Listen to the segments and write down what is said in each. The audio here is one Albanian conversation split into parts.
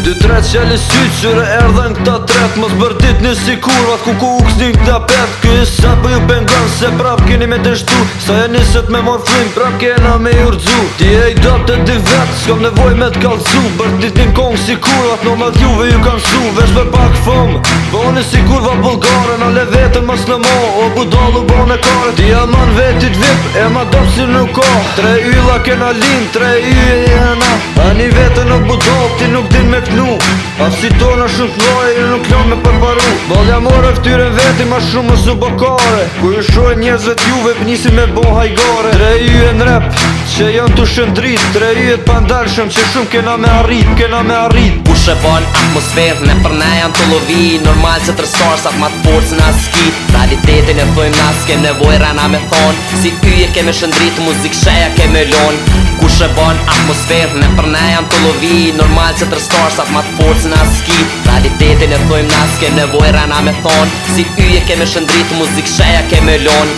2-3 qeli sytë qyre erdhen këta tret. Mos bërtit një si kurvat ku uks një këta pet. Kësa për ju pengon se prap keni me të shtu. Sa e niset me mor flim prap kena me urdzu. Ti e i do të di vet, s'kom nevoj me t'kallzu. Bërtit një kong si kurvat, no me t'juve ju kam su. Vesh për pak fëm, boni si kurva bulgare. Na le vetën mas në mo, o budallu bone kare. Ti aman vetit vip, e ma dop si nuk ka. 3 ylla kena lin, 3 yje jena. Ani vetën o budall, ti nuk din me knu. Asi tona shumë t'loj, ju nuk lon me përparu. Balja more ftyre veti ma shumë më su bokare. Ku ju shojnë njerëzve t'juve pënisi me bo hajgare. 3 yje n'rep, që janë t'u shëndrit. 3 yje t'pandarshëm që shumë kena me arrit, kena me arrit. Kush e bon atmosferë, ne për ne janë të lovi. Normal se tërstar sa t'ma t'forcë në skit. Realitetin e thojmë nas, kem nevoj rana me thonë. Si yje keme shëndrit, muzik sheja keme lon. Kush e bon atmosferë, ne për ne janë të lovi. Normal se tërstar sa t'ma t'forcë në skit. Realitetin e thojmë nas, kem nevoj rana me thonë. Si yje keme shëndrit, muzik sheja keme lon.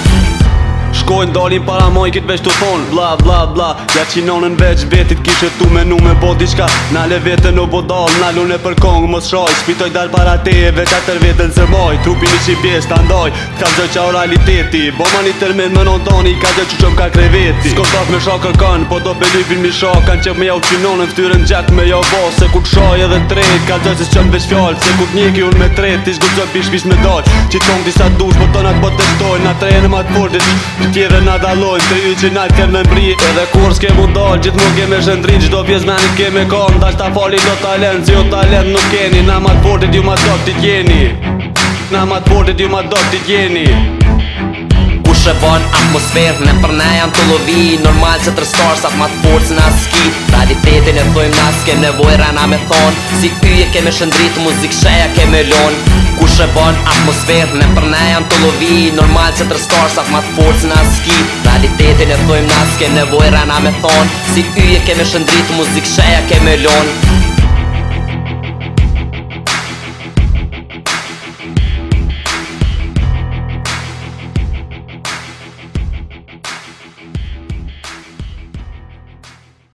Shkojnë dalin para moj kitë veç të thonë bla bla bla. Ja qinonën veç betit kishe tu menu me bo diçka. Nale vetën o bodal, nalune për kongë mos shaj. Shpitoj dal para teje veç atër vetën se moj. Trupin i qibjes të ndaj, ka gjë qa o realiteti. Bo ma një tërmen më non toni, ka gjë që qëm ka kreveti. S'ko tak me shak kërkan, po do belifin mi shak. Kan qep me jau qinonën ftyrën gjak me jau bo. Se ku t'shaj edhe tret, ka gjë që s'qëm veç fjall. Se ku t'njeki unë me tret, ti s'gudzoj pish me dal. Qiton disa dush, po tonat po testojnë. Na trejnë ma t'fortit tjere na dalojnë, 3 yje që nalt kem me mbri. Edhe kur s'ke mundal, gjithmonë keme shëndrit. Gjdo pjesmenit keme kon, dash ta fali do talent. Si jo talent nuk keni, na ma t'fortit ju ma dok t'i t'jeni. Na ma t'fortit ju ma dok t'i t'jeni. Kush e bon atmosferë, ne për ne janë të lovi. Normal se tërstar sa t'ma t'forcë në skit. Realitetin e thojmë nas, kem nevoj rana me thonë. Si yje keme shëndrit, muzik sheja keme lon. Kush e bon atmosferë, ne për ne janë të lovi. Normal se tërstar sa t'ma t'forcë në skit. Realitetin e thojmë nas, kem nevoj rana me thonë. Si yje keme shëndrit, muzik sheja keme lon.